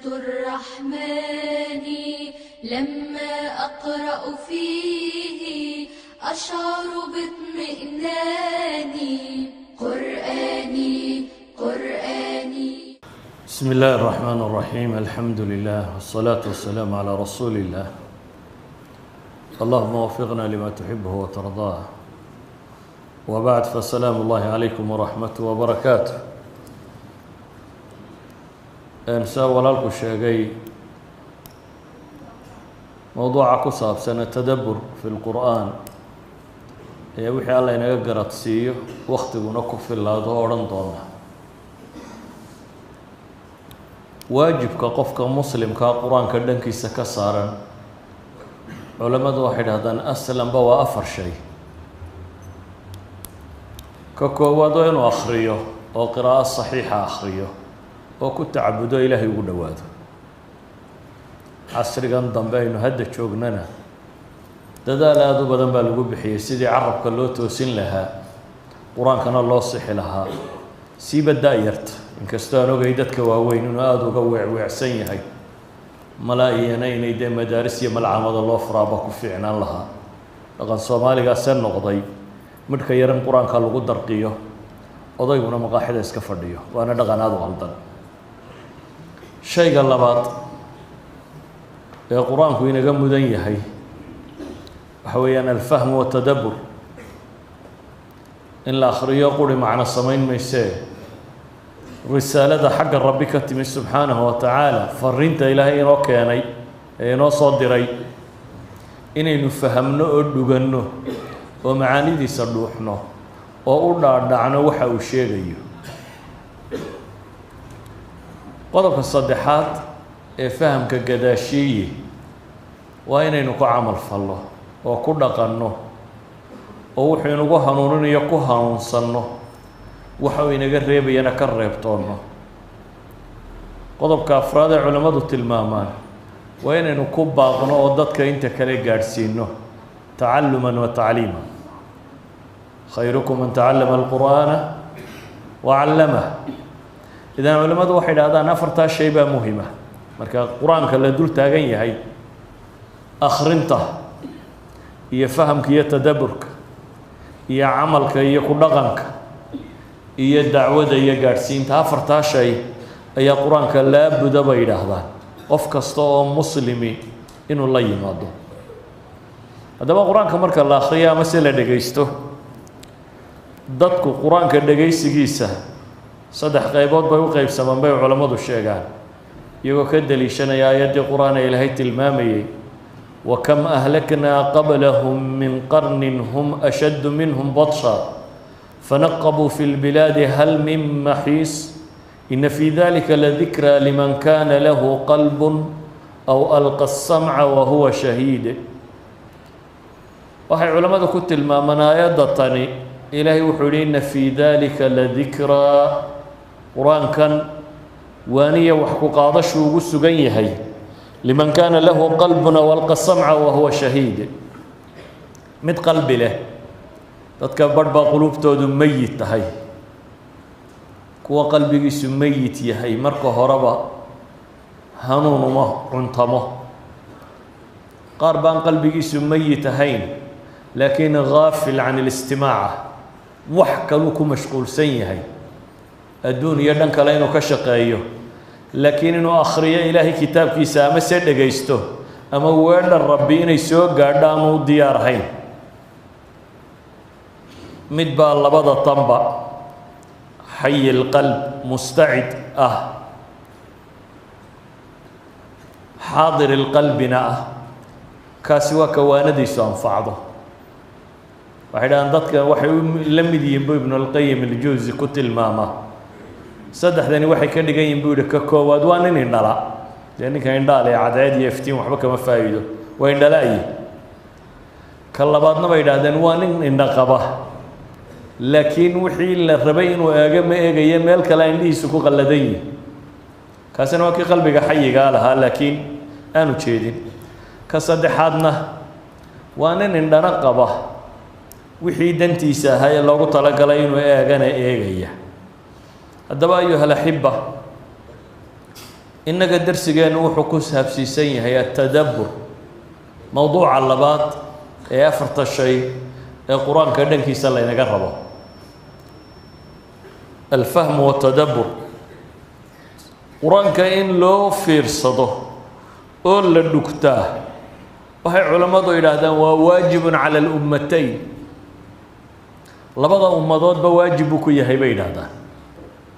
الرحمن لما أقرأ فيه أشعر باطمئنان قرآني قرآني. بسم الله الرحمن الرحيم. الحمد لله والصلاة والسلام على رسول الله. اللهم وفقنا لما تحبه وترضاه. وبعد فالسلام الله عليكم ورحمته وبركاته. أنسى ولالك الشيء موضوع كصاب سنة تدبر في القرآن وحي الله ينقرأ تسيه وقت ونكف في الله دوران دورنا واجب كقف كمسلم كقرآن كدن كيس كسارا علماء واحد هذا أسلم بوا أفر شيء كقوة إنه أخريه أو قراءة صحيحة أخريه أو كنت عبده إلهي ودواده عصر كان ضمبين هذا شوقنا ددا لا أدو بدن بالجو بحي سيدي عرب كله توسين لها قرآن كان الله صح لها سيب الدائرت إن كستانو قيدتك وهوين ونادو قوع وعسين هاي ملايينين يدي مدارس يمل عمد الله فرابك وفعنا لها لقد صومالي قاسن نقضي مدك يرم قرآن كان لغو درقيه وضيبنا مقاحدة اسكفرديه وانا دغنادو غلطان شيء قال لباط يا قرآن كوين قم دنيا هاي حوينا الفهم والتدبر إن الآخر يقول معنى السمين ميساه رسالة حق ربك تمي سبحانه وتعالى فرنت إلهي روكياني إنو صدري إني نفهمنا أدوغنو ومعاني دي صدوحنا وأولا دعنا وحا وشيغيو قضب الصدحات فهم كقداشي وإني نكو عمل فالله وكل قنه ووحي نكو هنونين يكو هنونسنه وحوي نقرب ينكرب طونه قضب كافراد علماء التلمامان وين نكوب باقنا وضدك انت كلي قارسينه تعلما وتعليما خيركم من تعلم القرآن وعلمه. إذا علماء واحد هذا نفرت شيء مهمة مركا القرآن كلا دول تاجين هاي أخرنته يفهمك يتدبرك يا عملك يكون لغنك iyo dacwada iyo gaarsiinta afarta shay ayaa quraanka la budaba yiraahdaan qof kasta oo muslimi inuu la yimaado. hadaba quraanka marka la akhriyo ama si la dhageysto dadku quraanka dhageysigiisa saddex qaybood bay u qaybsamaan bay culimadu sheegaan iyagoo ka daliishanaya aayadii quraan ee Ilaahay tilmaamayay wa kam ahlakna qablahum min qarnin hum ashaddu minhum batsha فنقبوا في البلاد هل من محيص إن في ذلك لذكرى لمن كان له قلب أو ألقى السمع وهو شهيد. وهي علماء كتل ما منايا دطني إلهي وحولين في ذلك لذكرى قرآن كان وانية وحكو قاضش وقسو هي لمن كان له قلب أو ألقى السمع وهو شهيد. مد قلب له dadka badba qulubtoodu mayit tahay kuwa qalbigiisu mayit yahay marka horeba hanuun uma cuntamo qaar baan qalbigiisu mayit ahayn laakiin gaafil can الاستماع wax kalu ku mashquulsan yahay adduuniya dhan kale inuu ka shaqeeyo laakiin inuu akhriyo ilaahay kitaabkiisa ama se dhageysto ama weedhan rabbi inay soo gaadho ama u diyaar ahayn مدبا لبدا طنبا حي القلب مستعد حاضر القلب كاسوا كواندي سانفعضه واحد ان ددك waxay la mid yihiin ibn al-qayyim al-jawzi ku tilmaama saddexdani waxay ka dhigan yihiin buu ka koowaad waa nin indhala ninka indhaale cadeed iyo iftiin waxba kama faa'iido waa indhalay ka labaadna bay yiraahdeen waa nin indha qaba laakiin wixii la rabay inuu eega ma eegaya meel kale indhihiisu ku qalladay kaasina waa kii qalbiga xayiga lahaa laakiin aanu jeedin ka saddexaadna waa nin indhana qaba wixii dantiisa ahaa ee loogu talagalay inuu eegana eegaya. haddaba ayuha alaxiba إنك درسيجين وحكو سابسيسين هي التدبر موضوع اللبات أفرط الشيء القرآن كأنك يسأل نقربه الفهم والتدبر قرآن كأن لو فرصده أول الدكتاه وهي علماء إلى هذا وواجب على الأمتين لبضع أمضات بواجبك يا بين هذا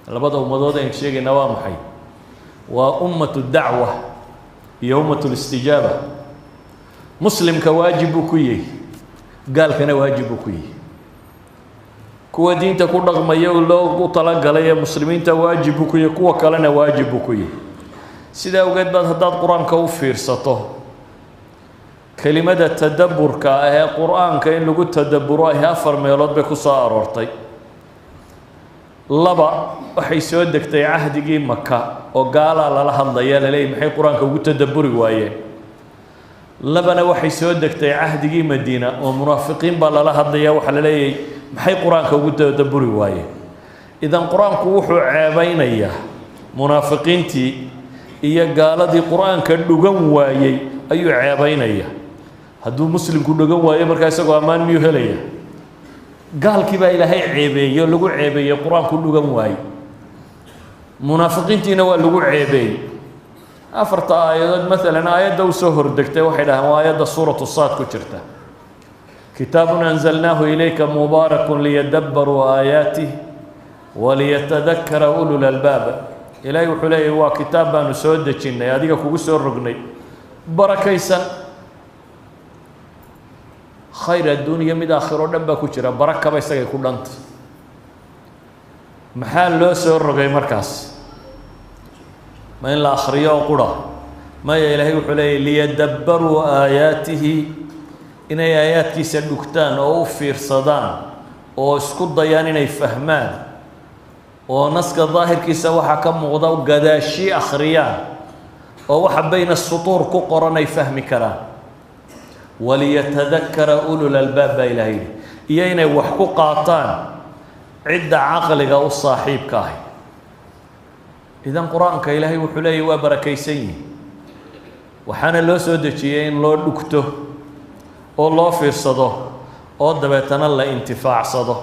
لبضع أمضات إن شيء نوامحي وأمة الدعوة هي أمة الاستجابة مسلم كواجبك قال كان واجبك كوا دين تكون رغم يولو طلق عليه مسلمين تواجبك كوا كلنا واجبك سيدا وقد بعد هذا القرآن كوفير سطه كلمة التدبر كأهي قرآن كأن لقول تدبره هي أفر ميلاد بكسار ورطي لبا وحي سودك تي عهد جي مكة وقال على لحظة يا للي محي قرآن كوجود تدبر وايه لبنا وحي سودك تي عهد جي مدينة ومنافقين بلا لحظة يا وحل لي محي قرآن كوجود تدبر وايه إذا قرآن كوحو عابين إياه منافقين تي إياه قال دي قرآن كدوغن وايه أيو عابين إياه هدو مسلم كدوغن وايه مركز أمان ميو هليه قال كيبا إلهي عيبي يلقوا عيبي القرآن كله قمواي منافقين تينوا لقوا عيبي أفرط آيات مثلا آيات دو سهر دكتة واحدة وآيات سورة الصاد كترته كتاب أنزلناه إليك مبارك ليدبروا آياته وليتذكر أولو الألباب إلهي وحليه هو كتاب نسود دكتنا هذيك كوسو الرقني بركيسا خير الدنيا مد آخر دبا كجرا بركة بيسقي كلانت محل لو سر رجع مركز ما إن الآخرية وقرا ما يلهي وحلي ليدبروا آياته إن آيات كيس الدكتان أو في صدان أو سكوت ضيانين يفهمان أو نسك الظاهر كيس وحكم وضو قداشي أخريان أو حبين السطور كقرن يفهم كلام وليتذكر أولو الألباب إلهي إيانا وحكو قاطان عدة عقل أو صاحب كاهي إذا القرآن كإلهي وحلي وبركيسين وحنا لو سودتين لو دكتو أو الله في صده أو دبتنا الله انتفاع صده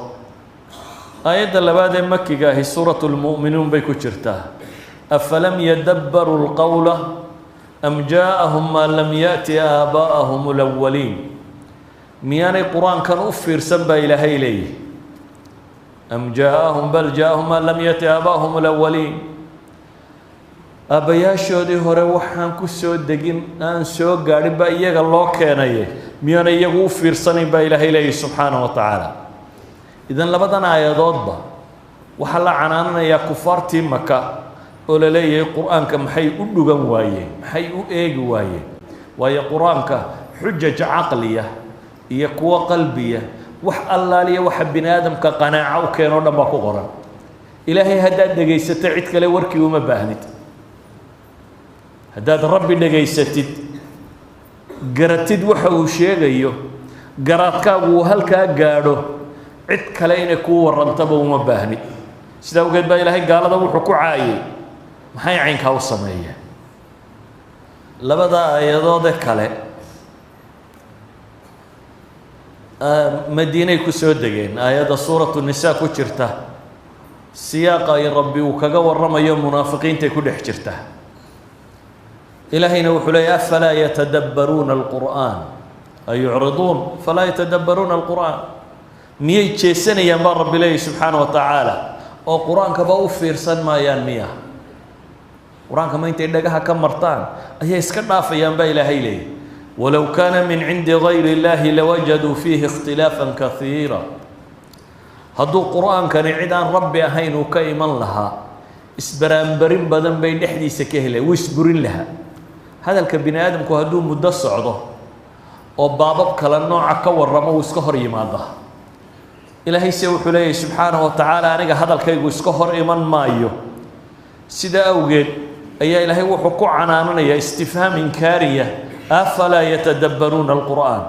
آيات اللي بعد مكة هي سورة المؤمنون بيكوشرتها أفلم يدبروا القول أم جاءهم ما لم يأتي آباءهم الأولين ميان القرآن كان أفر سبا إلهي لي أم جاءهم بل جاءهم ما لم يأتي آباءهم الأولين أبيا شودي هروحان كسو دقين أن سو قاربا إياق الله كان ميان إياق أفر سنبا إلهي لي سبحانه وتعالى إذن لبدنا آيادات با وحلا عناننا يا كفار مكة ولا ليه القرآن كمحي أدوغن وايه محي أيج وايه ويا قرآن كحجة عقلية هي قوة قلبية وح الله لي وح بني آدم كقناعة وكانوا لما قرن إلهي هداد دقيسة تعيد كلا وركي وما باهنت هداد ربي دقيسة قرتد وحو شيء قرات كابو هل كاقادو عد كلاين كو ورنتبه وما باهنت سيدا وقد با إلهي قال هذا وحكو عاي maxay caynka u sameeyeen labada aayadood kale madiinay ku soo degeen aayada suuratu nisaa ku jirta siyaaqa ay rabbi uu kaga warramayo munaafiqiinta ku dhex jirta ilaahayna wuxuu leeyahay afala yatadabbaruuna alqur'aan ay yu'riduun fala yatadabbaruuna alqur'aan miyay jeesanayaan baa rabbi leeyahay subxaanahu wa tacaala oo qur'aanka ba u fiirsan maayaan miya قرآن كما أنت إدقها كم مرتان هي إسكتنا في ينبغي إلهي ولو كان من عند غير الله لوجدوا فيه اختلافا كثيرا هذا القرآن كان عدان ربي أهين وكيما لها إسبران برين بدن بين إحدي سكهلة ويسبرين لها هذا الكبني آدم كهدو مدة صعدة وبابك كلا نوع كور رمو وسكهر يماده إلهي سيوح لي سبحانه وتعالى أنا هذا الكي وسكهر إيمان مايو سيدا أوجد أي إلهي وحكو عناننا يا استفهام إنكارية أفلا يتدبرون القرآن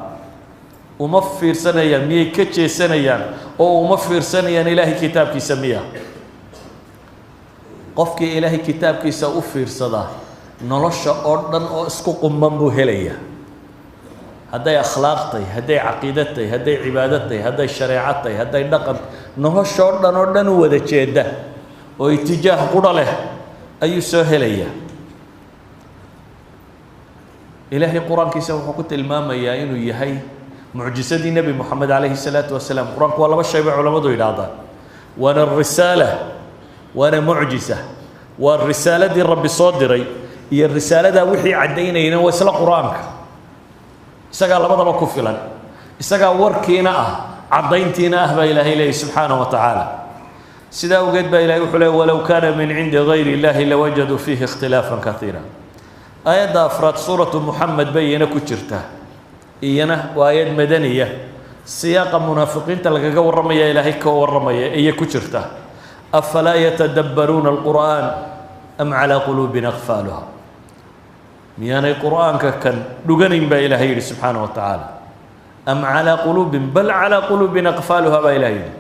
ومفير سنيا مي كتشي سنيا أو مفير سنيا إلهي كتاب كيسميها qofkii ilaahay kitaabkiisa u fiirsada nolosha oo dhan oo isku qumman buu helayaa hadday akhlaaq tahay hadday caqiido tahay hadday cibaado tahay hadday shareeco tahay hadday dhaqan nolosha oo dhan u wada jeeda oo itijaah qudha leh ayuu soo helayaa ilaahay qur-aankiisa wuxuu ku tilmaamayaa inuu yahay mucjisadii nebi moxamed calayhi salaatu wasalaam qur-aanku waa laba shay bay culammadu yidhaahdaan waana risaala waana mucjisa waa risaaladii rabbi soo diray iyo risaaladaa wixii caddaynayna waa isla qur-aanka isagaa labadaba ku filan isagaa warkiina ah caddayntiina ah baa ilaahay leeyahy subxaanahu wa tacaala sidaa awgeed baa ilahay wuxuu leey walow kaana min cindi gayri illahi lawajaduu fiihi ikhtilaafan kaiira aayadda afraad suuratu muxamed bay iyana ku jirtaa iyana waa aayad madaniya siyaaqa munaafiqiinta lagaga warramaya ilaahay ka warramaya ayay ku jirtaa afalaa yatadabbaruuna alqur'aan am calaa quluubin aqfaaluha miyaanay qur'aanka kan dhuganayn baa ilaahay yidhi subxaanahu wa tacaala am calaa quluubin bal calaa quluubin aqfaaluha baa ilahay yidhi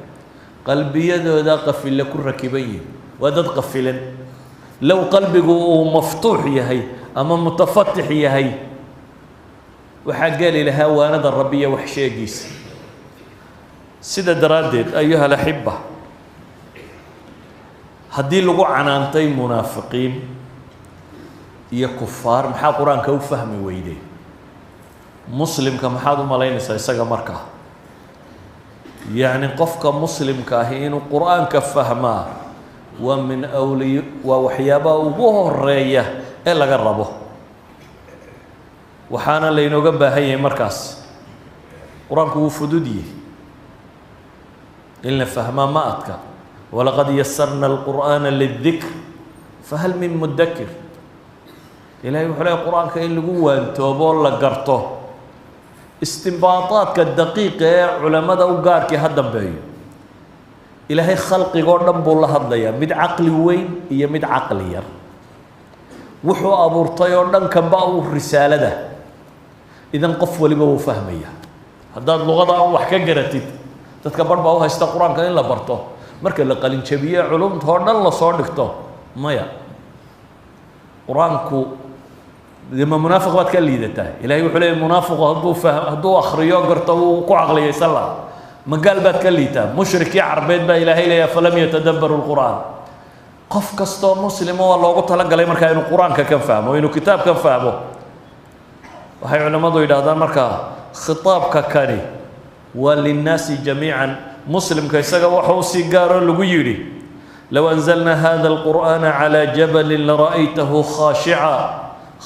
qalbiyadooda qafille ku rakiban yihin waa dad qafilan low qalbigu uu maftuux yahay ama mutafatix yahay waxaa geli lahaa waanada rabbi iyo wax sheegiisa sida daraaddeed ayuha alaxiba haddii lagu canaantay munaafiqiin iyo kufaar maxaa qur-aanka u fahmi weyday muslimka maxaad u malaynaysaa isaga markaa yacni qofka muslimka ahi inuu qur-aanka fahmaa waa min waa waxyaabaha ugu horeeya ee laga rabo waxaana laynooga baahan yahay markaas qur-aanku wuu fudud yihi in la fahmaa ma adka walaqad yasarna alqur'aana lidikr fahal min mudakir ilahay wuxuu leeay qur-aanka in lagu waantooboo la garto istinbaadaadka daqiiqa ee culamada u gaarkii ha dambeeyo ilaahay khalqigoo dhan buu la hadlayaa mid caqli weyn iyo mid caqli yar wuxuu abuurtay oo dhan kanba uu risaalada idan qof waliba wuu fahmaya haddaad luqada aan wax ka garatid dadka barh baa u haysta qur-aanka in la barto marka la qalinjabiye culumta oo dhan lasoo dhigto maya qur-aanku ma munaafiq baad ka liidataa ilahay wuxuu leeyay munaafiqu hadduu akhriyo garto wuu ku caqliyaysan laha magaal baad ka liitaa mushrikii carbeed baa ilaahay leeya falam yatadabbaru lqur'aan qof kastoo muslimo waa loogu talagalay markaa inuu qur-aanka kan fahmo inuu kitaabkan fahmo waxay culimmadu yidhahdaan markaa khitaabka kani waa linnaasi jamiican muslimka isaga waxa u sii gaaroo lagu yidhi low anzalna hada alqur'aana calaa jabalin lara'aytahu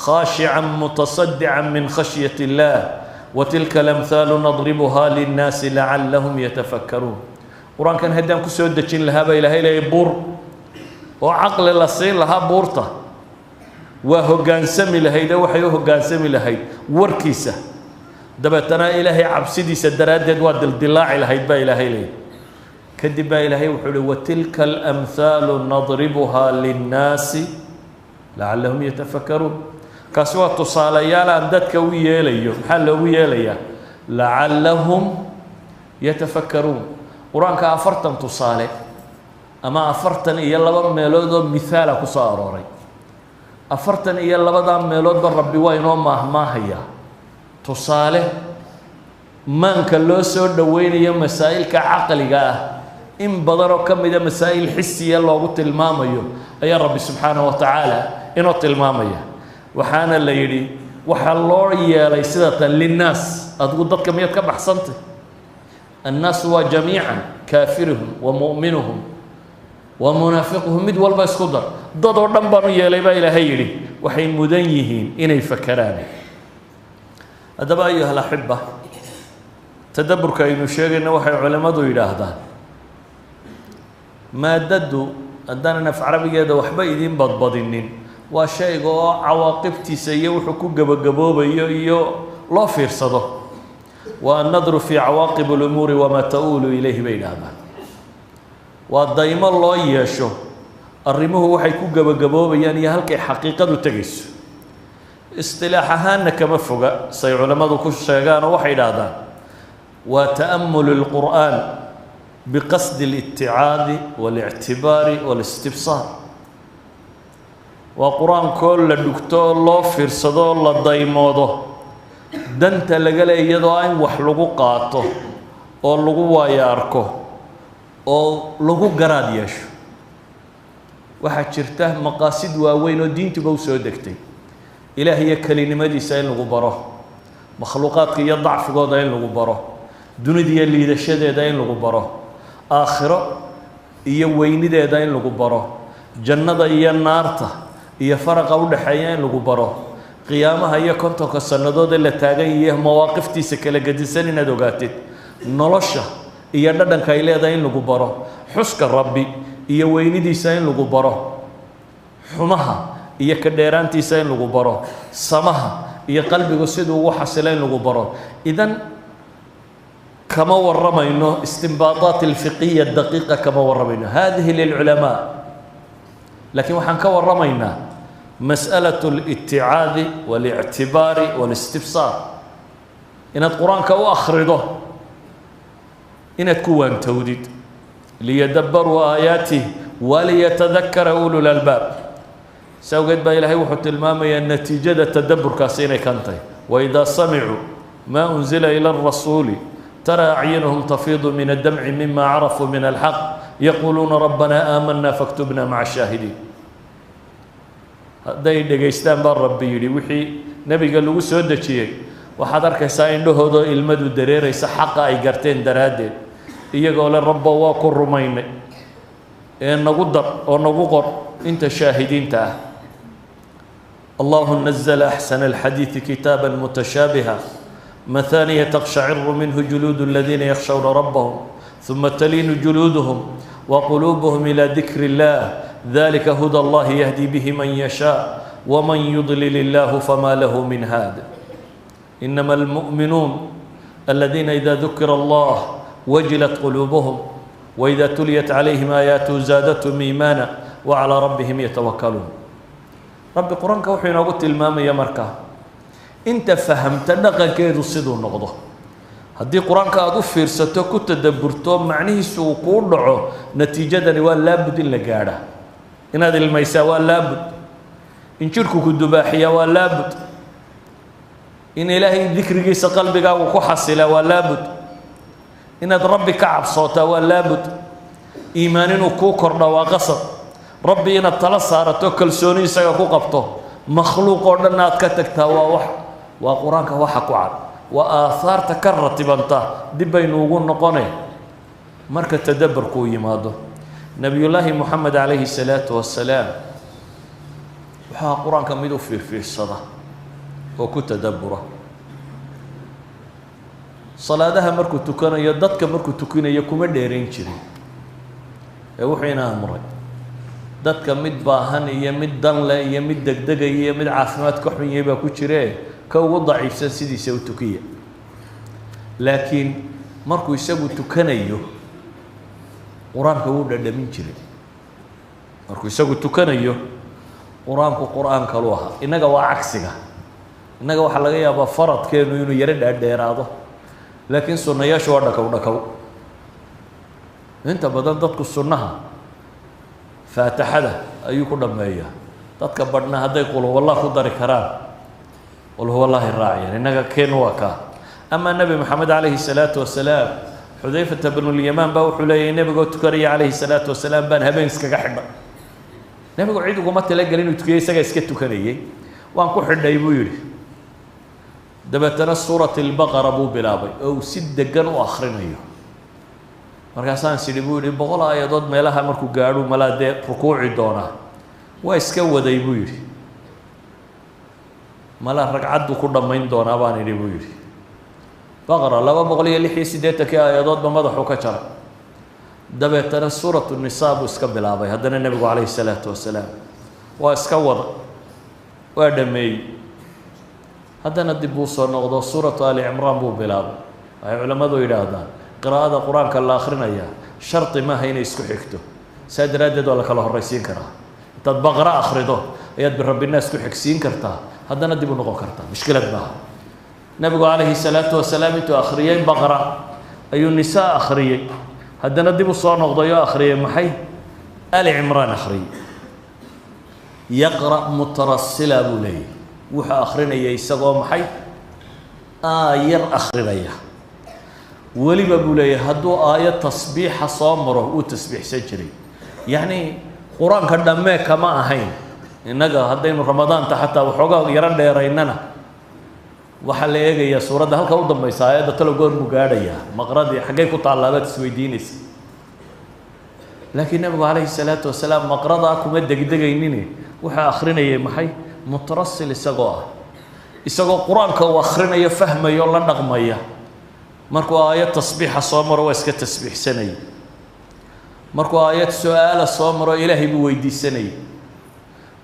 khashican mutasadican min khashyati illah watilka alamhaalu nadribuha linnaasi lacallahum yatafakkaruun qur-aankan haddaan ku soo dejin lahaa baa ilaahay leeyay buur oo caqli la siin lahaa buurta waa hoggaansami lahayd ee waxay u hoggaansami lahayd warkiisa dabeetana ilaahay cabsidiisa daraaddeed waa dildilaaci lahayd baa ilaahay leeyay kadib baa ilaahay wuxuu uhi watilka alamhaalu nadribuha linnaasi lacallahum yatafakkaruun kaasi waa tusaalayaal aan dadka u yeelayo maxaa loogu yeelayaa lacallahum yatafakkaruun qur-aanka 40 tusaale ama 42 meelood oo mithaala ku soo arooray 42 meeloodba rabbi waa inoo maahmaahaya tusaale maanka loo soo dhoweynayo masaa'ilka caqliga ah in badan oo ka mida masaa'il xisiya loogu tilmaamayo ayaa rabbi subxaanahu wa tacaala inoo tilmaamaya waxaana la yidhi waxaa loo yeelay sidatan linnaas adigu dadka miyaad ka baxsantay annaasu waa jamiican kaafiruhum wa mu'minuhum wa munaafiquhum mid walba isku dar dad oo dhan baan u yeelay baa ilaahay yidhi waxay mudan yihiin inay fakeraan haddaba ayuha alaxiba tadabburka aynu sheegayna waxay culimmadu yidhaahdaan maadaddu haddaanan af carabigeeda waxba idiin badbadinin waa shayga oo cawaaqibtiisa iyo wuxuu ku gebagaboobayo iyo loo fiirsado waa annadru fii cawaaqib alumuuri wamaa ta-uulu ilayhi bay yidhaahdaan waa daymo loo yeesho arrimuhu waxay ku gebagaboobayaan iyo halkay xaqiiqadu tegayso istilaax ahaanna kama foga say culammadu ku sheegaanoo waxay yidhaahdaan waa ta'amulu lqur'aan biqasdi اliticaadi waاlictibaari wاlistibsaar وقرآن كل الدكتور الله فرصدو الله دايمودو دنت لقلي يدوين وحلقو قاطو أو لقو واياركو أو لقو قراد يشو waxaa jirta maqaasid waaweyn oo diintuba u soo degtay ilaahay kaliimadiisa in lagu baro makhluuqaadka iyo dacfigooda in lagu baro dunida iyo liidashadeeda in lagu baro aakhiro iyo weynideeda in lagu baro jannada iyo naarta iyo faraqa u dhaxeeya in lagu baro qiyaamaha iyo kontonka sannadood ee la taagan yahay mawaaqiftiisa kala gadisan inaad ogaatid nolosha iyo dhadhanka ay leedahay in lagu baro xuska rabbi iyo weynidiisa in lagu baro xumaha iyo ka dheeraantiisa in lagu baro samaha iyo qalbigu siduu ugu xasilo in lagu baro idan kama waramayno istinbaataat alfiqhiyya daqiiqa kama waramayno hadihi lilculamaa laakiin waxaan ka waramaynaa mas'alatu al-itticaadi wal-i'tibaari wal-istifsaar inaad qur-aanka u akhrido inaad ku waantowdid ليدبروا آياته وليتذكر أولو الألباب سوقت با إلهي وحط المامي النتيجة تدبر كاسيني كانتي وإذا سمعوا ما أنزل إلى الرسول ترى أعينهم تفيض من الدمع مما عرفوا من الحق يقولون ربنا آمنا فاكتبنا مع الشاهدين هذا دقيستان بار ربي يلي وحي نبي قال له سودة شيء وحضر كساين له هذا المدو درير يسحق أي قرتين درادين iyagoo le rabba waa ku rumaynay ee nagu dar oo nagu qor inta shaahidiinta ah allahu nazzala ahsana alhadithi kitaban mutashabiha مثانية تقشعر منه جلود الذين يخشون ربهم ثم تلين جلودهم وقلوبهم إلى ذكر الله ذلك هدى الله يهدي به من يشاء ومن يضلل الله فما له من هاد إنما المؤمنون الذين إذا ذكر الله وجلت قلوبهم وإذا تليت عليهم آياته زادتهم إيمانا وعلى ربهم يتوكلون رب قرآن كوحينا قلت المام يا مركا انت فهمت نقل كيدو صدو النقضة هدي قرآن كادو فرصتو كنت تدبرتو معنيه سوقور دعو نتيجة لابد إلا قاعدة إن هذا الميساء لابد إن شركو كدباحية لابد إن إلهي ذكر قيس قلبك وكحصل لابد إن ربي كعب صوته لابد إيمان وكوكر وقصد ربي إن التلصارة كلسوني سيكو قبطه مخلوق ورنا كتكتا وقرانك وحق وعد وآثار تكررت بنتا دي بين وقول نقوني مركة تدبر كوي ماضو نبي الله محمد عليه الصلاة والسلام وحا قرآن كم يدو في الصلاة وكنت تدبره صلاةها مركو تكنا يدتك مركو تكنا يكون ديرين شري وحينا أمري دتك مد باهن يمد دنلا يمد دقدقة يمد عافمات كحمي يبقى كشري كو ضعيف سيدي سوي تكية لكن مركو يسوي تكنا يو قرآن كودا دمين شري مركو يسوي تكنا يو قرآن كلوها إنك وعكسها إنك وحلاقي أبا فرض كانوا يرد الديرادة لكن سنة يشوى دكو انت بدل دتك السنة فاتحة أيكم دمية دتك بدنا هذا يقول والله خضر كرام قل هو الله الراعي يعني إنك كين وكا أما النبي محمد عليه الصلاة والسلام حذيفة بن اليمان باو حلي النبي قلت كري عليه الصلاة والسلام بان هبين سكا حبا النبي قل عيدو قمت تلاقي لين تكي سكا سكتو كري وان كو حدا يبويري دبتنا سورة البقرة أبو بلابي أو سد جن وآخرين أيوه مركزان سيدبوري بقول يا ضد ملاها مركو قالوا ملا ده ركوع دونا واسكوا ده يبويري ملا ركعت كل ما يندونا باني يبويري بقرة لا بقول لي حي سيدتك يا ضد بمضحوا كشر دبتنا سورة النساء واسكوا بلابي هذا النبي عليه الصلاة والسلام واسكوا ودمي هذا ندبوس ونقضى سورة آل عمران بو بلاد أي علماء ذو يراهدان قراءة القرآن كالله آخرين أيها شرط ما هين يسكو حكته سيد رادد ولا كالله الرئيسين كراه تتبقرأ أخرده يد برب الناس كو حكسين كرتها هذا ندبو نقو كرتها مشكلة بها نبي عليه الصلاة والسلام تو أخريين بقرة أي النساء أخريين هذا ندبو صار نقضى يا أخريين محي آل عمران أخريين يقرأ مترسلا بولي وحا أخرين يساقو محي آير أخرين ولي بولي هدو آية تصبيح صامره وتسبيح سجري يعني قرآن كدامي كما أهين إنك هدين رمضان حتى وحوغا يران ديريننا waxaa la eegayaa suuradda halka u dambaysa aayadda talo goor mu gaadhaya maqradii xaggay ku taallaabaad isweydiinaysa laakiin nabigu calayhi salaatu wasalaam maqradaa kuma degdegaynine waxaa akhrinayay maxay mutarasil isagoo qur-aanka uu akhrinayo fahmayo la dhaqmaya markuu aayad tasbiixa soo maro waa iska tasbiixsanayay markuu aayad su-aala soo maro ilaahay buu weydiisanayay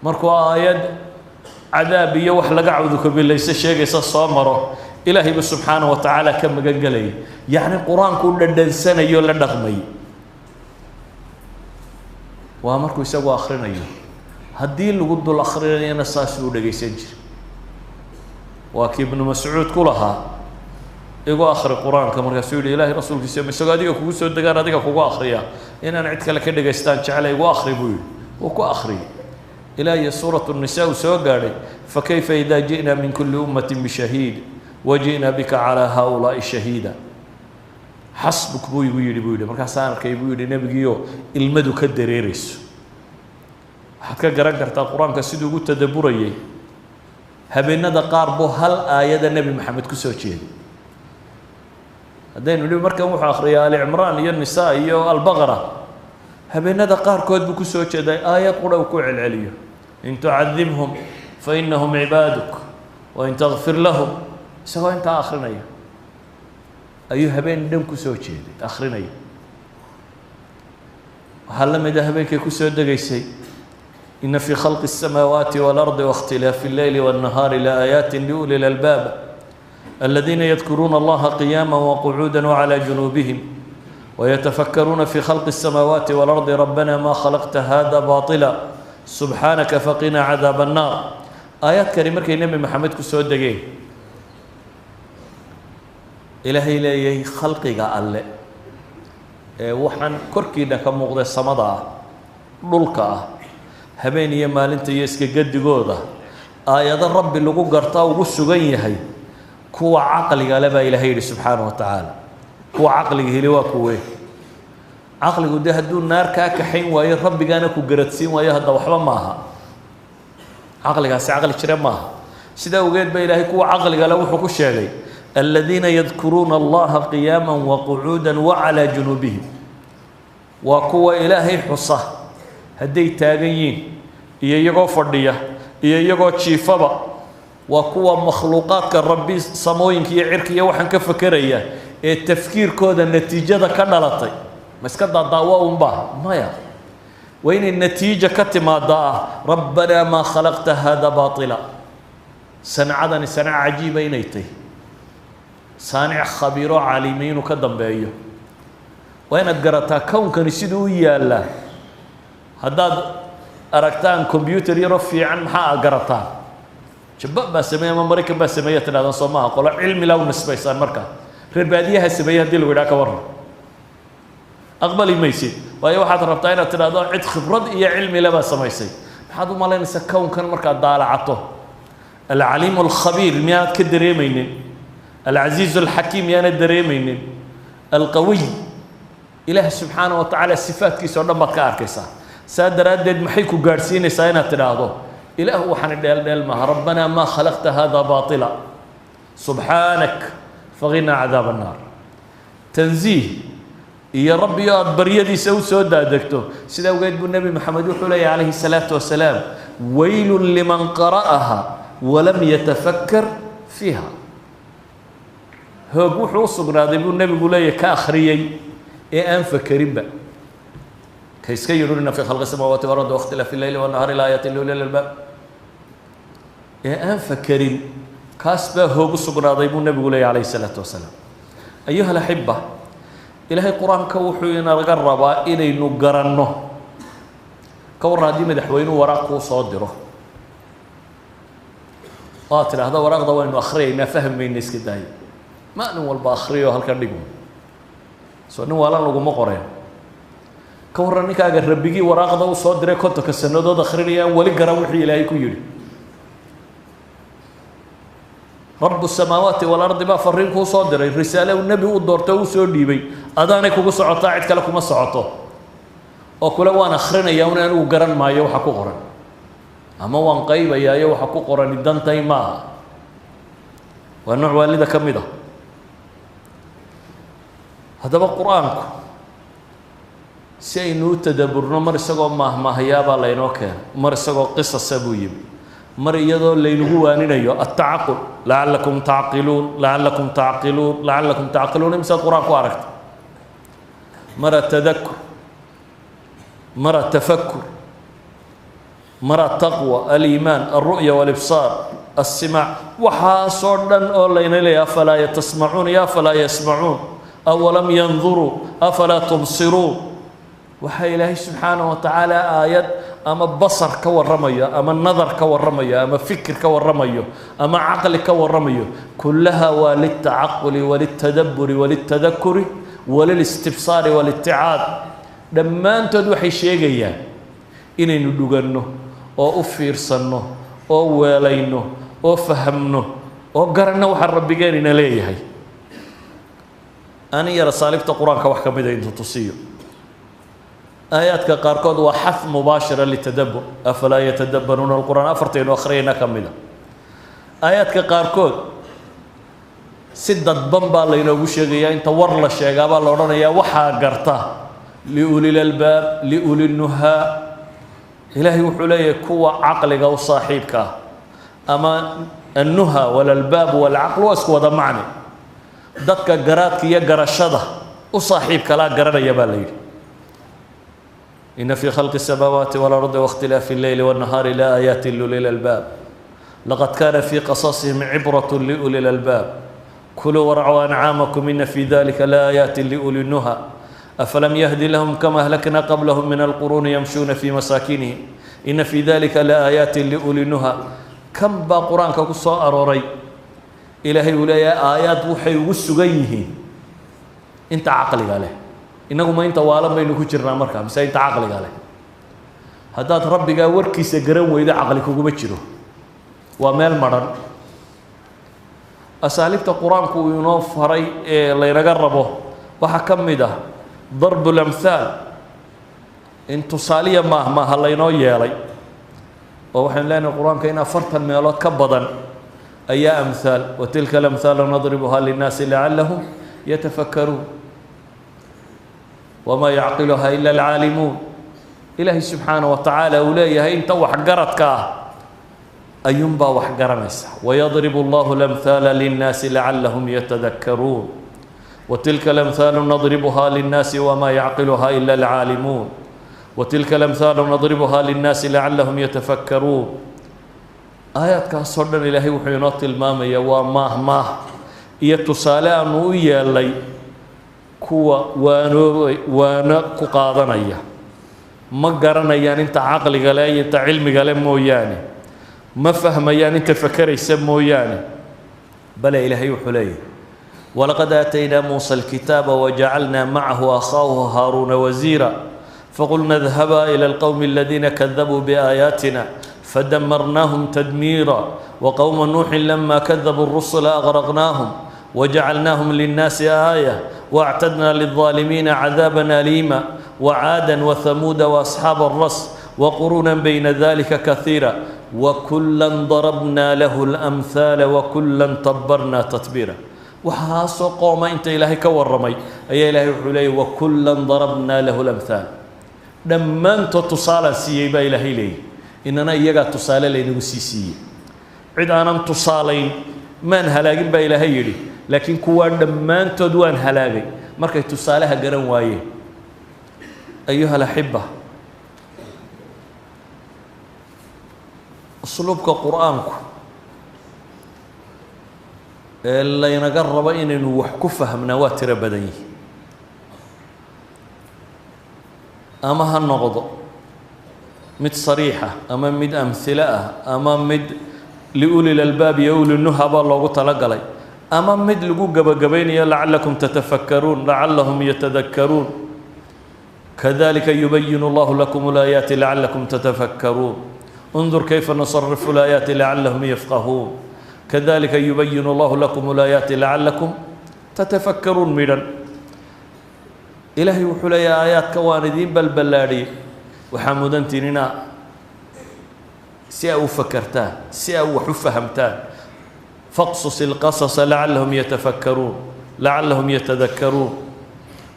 markuu aayad عذاب iyo wax laga cawdo ka bilaysa sheegaysa soo maro ilaahay subhanahu wa ta'ala ka magan galay yaani quraanku dhadhansanayo la dhaqmay waa markuu isagu akhrinayo hadii lagu dul akhrinayna saas uu dhageysan jir waa ki ibn mas'uud kulaha igu akhri quraanka markaas uu ilaahay rasuulkiisa isaga adiga kugu soo dagaan adiga kugu akhriya inaan cid kale ka dhageystaan jecel igu akhri buu ku akhri إلى سورة النساء وسوغاري فكيف إذا جئنا من كل أمة بشهيد وجئنا بك على هؤلاء شهيدا حسبك بوي بوي مركاسان كي بوي نبيو المدو كدريريس حتى قرأت القرآن كسيدو قلت تدبري هبنا قاربو هل آيات النبي محمد كسوتشي هذين اللي مركب آخر يا آل عمران يا النساء يا البقرة هبينada qaarkood buu ku soo jeeday aayad qura ku celceliyo in tu'adhibhum fa innahum ibaduk wa in taghfir lahum sawa inta akhrinaya ayu habeen dhan ku soo jeeday akhrinaya hal lamida habeenkay ku soo dagaysay inna fi khalqi as-samawati wal ardi wa ikhtilafi al-layli wan nahari la ayatin li ulil albab alladhina yadhkuruna allaha qiyaman wa qu'udan wa ala junubihim ويتفكرون في خلق السماوات والأرض ربنا ما خلقت هذا باطلا سبحانك فقنا عذاب النار آيات كريمة كي نبي محمد كسود دقي إلهي لي خلقك الله وحن كركي دك مغد السماء لولكا هبين يمال انت يسك قد جوده آيات الرب اللي قرطا وسجين هي كو عقلك لبا إلهي سبحانه وتعالى هو عقلي هلي وكوي عقلي وده هدون نار كحين ويا ربي جانا كجرتسين ويا هذا وحلا معها عقلي هسه عقلي شرب معها سيدا وجد بإلهي كو عقلي قال وحكوا الشيء الذين يذكرون الله قياما وقعودا وعلى جنوبهم وقوة إلهي حصة هدي تاجين يجوا فردية يجوا تشيفبا وقوة مخلوقات كالربي سموين كي عركي وحن كفكرية التفكير كود النتيجة كدلتي مسكت ضاوا به مايا وين النتيجة كتما ضاء ربنا ما خلقت هذا باطلا صنعتني صنع عجيبة نيتي صانع خبير عالمين وكدم بأيه وين أتقرأتها كون كان يسيدوا يا الله هذا أركتان كمبيوتر يرفع عن حق أقرأتها شباب بس ما مريك بس ما يتنادى صماء قال علمي لو نسبة صار مركز reer baadiyaha sameeyay hadii lagu ka waran aqbali maysid way waxaad rabtaa inaad tiraahdo cid khibrad iyo cilmi laba samaysay maxaad u malaynaysaa kownkan marka daalacato al-alim al-khabir miyaad ka dareemaynin al-aziz al-hakim miyaad dareemaynin al-qawi ilaah subhanahu wa ta'ala sifaatkiisa oo dhan baad ka arkaysaa saadaradeed maxay ku gaarsiinaysaa inaad tiraahdo ilaah waxaan dheel ma rabbana ma khalaqta hada batila subhanak فغنى عذاب النار تنزيه يا ربي يا بريدي سو دادكتو سيدا وقيد النبي محمد وحولي عليه الصلاة والسلام ويل لمن قرأها ولم يتفكر فيها هو بوحو صغرا دي النبي يقول كاخريي أنفكرين بقى كيس يرون في خلق السماوات والأرض واختلاف الليل والنهار الآيات لأولي الألباب أنفكرين كاسبه هو بسقنا ضيب النبي عليه الصلاة والسلام أيها الأحبة إلهي القرآن كوحينا الغربة إلي نقرنه كورنا دي مدحوينه وراقه صادره قاتل هذا وراق ضوين أخرين فهم من الناس كداي ما نوال بأخريه هل كان نقوم سو نوالا نقوم مقرين كورا نكاغا ربيجي وراقدا وصو ديري كنتو كسنودود اخرينيا ولي غران وحي الهي كو يري رب السماوات والارض ما فرينكو صو ديري الرساله والنبي ودورته وسو ديبي ادانay kugu socotaa cid kale kuma socoto oo kula waan akhrinaya inaan garan maayo waxa ku qoran ama waan qaybayaa waxa ku qoran dantay ma waa nooc waalida kamida hadaba quraanku si aynu tadabburno mar isagoo mahmaahyaaba laynoo keen mar isagoo qisas buu yimi mar iyadoo laynagu waaninayo at-ta'aqqul la'allakum ta'qiluun imsa quraanku aragta mar tadakkur mar tafakkur mar taqwa al-iman ar-ru'ya wal-ibsar as-sima' waxa soo dhan oo laynaleeyaa fala yatasma'un ya fala yasma'un awalam yanzuru afala tubsirun waxa ilaahay subhanahu wa ta'ala aayad ama basar ka waramayo ama nadar ka waramayo ama fikir ka waramayo ama aqli ka waramayo kullaha walit-ta'aqquli walit-tadabburi walit-tadhakkuri walil-istibsari wal-itti'aad dhammaantood waxay sheegayaan inaynu dhuganno oo u fiirsanno oo weelayno oo fahamno oo garanno waxa rabbigeena leeyahay ani yara saalibta quraanka wax kamid ah intuu tusiyo آيات كقاركود وحث مباشرة للتدبر أفلا يتدبرون القرآن أفرتين وأخرين كاملة آيات كقاركود سدة بمبا لينو بشيغيا انت ورلا شيغابا لورنا يا وحا قرطا لأولي الألباب لأولي النهى إلهي وحولي كوا عقلك وصاحبك أما النهى والألباب والعقل واسكوا ذا معني دتك قراتك يا قرشده وصاحبك لا قرنا يا بالي إن في خلق السماوات والأرض واختلاف الليل والنهار لآيات لأولي الألباب لقد كان في قصصهم عبرة لأولي الألباب كلوا وارعوا أنعامكم إن في ذلك لآيات لأولي النهى أفلم يهد لهم كما أهلكنا قبلهم من القرون يمشون في مساكنهم إن في ذلك لآيات لأولي النهى كم با قرآن كقصة أروري إلهي ولايا آيات وحي وسجيه أنت عقلي عليه إنه ما أنت وعلم بينك وجرنا مركب بس أنت عقلك عليه هذا ربك وركي سجرم وإذا عقلك وجبتشره ومال مرن أساليب القرآن كوينوف هري اللي يرجربه وحكم ده ضرب الأمثال أنتو صالية ما هلا ينوي علي وحين لنا القرآن كينا فرطا من الله كبضا أي أمثال وتلك الأمثال نضربها للناس لعلهم يتفكرون وما يعقلها إلا العالمون إلهي سبحانه وتعالى أوليه أنت وحقرتك أينبا وحقرنس ويضرب الله الأمثال للناس لعلهم يتذكرون وتلك الأمثال نضربها للناس وما يعقلها إلا العالمون وتلك الأمثال نضربها للناس لعلهم يتفكرون آيات كاسرنا إلهي وحينات المامية وماه يتصالى نويا لي كوا وانا كقاضنيا ما قرنيا انت عقلك لا انت علمك لا موياني ما فهميان انت فكر يسمو يعني بل إلهي وحليه ولقد آتينا موسى الكتاب وجعلنا معه أخاه هارون وزيرا فقلنا اذهبا إلى القوم الذين كذبوا بآياتنا فدمرناهم تدميرا وقوم نوح لما كذبوا الرسل أغرقناهم وجعلناهم للناس آية واعتدنا للظالمين عذابا أليما وعادا وثمود وأصحاب الرس وقرونا بين ذلك كثيرا وكلا ضربنا له الأمثال وكلا تبرنا تتبيرا وحاسو قوم انت إلهي كورمي أي إلهي حلي وكلا ضربنا له الأمثال لما انت تصال سيبا إلهي لي إننا إيقا تصال لي نوسيسي عد أنا تصالين من هلاقين با إلهي لي لكن كوان لما انت دوان هلاقي مركي تصالها قرن وايه أيها الأحبة أسلوبك قرآنك اللي ينقرب إنه وحكو فهمنا واتر بدني أما هالنقض مد صريحة أما مد أمثلة أما مد لأولي الألباب يولي النهى بالله وتلقى لي أما مد لقو قبين لعلكم تتفكرون لعلهم يتذكرون كذلك يبين الله لكم الآيات لعلكم تتفكرون انظر كيف نصرف الآيات لعلهم يفقهون كذلك يبين الله لكم الآيات لعلكم تتفكرون ميرا إلهي وحول آيات كواندين بلبلاري وحمودنتيننا سيأو فكرتان سيأو فهمتان فاقصص القصص لعلهم يتفكرون لعلهم يتذكرون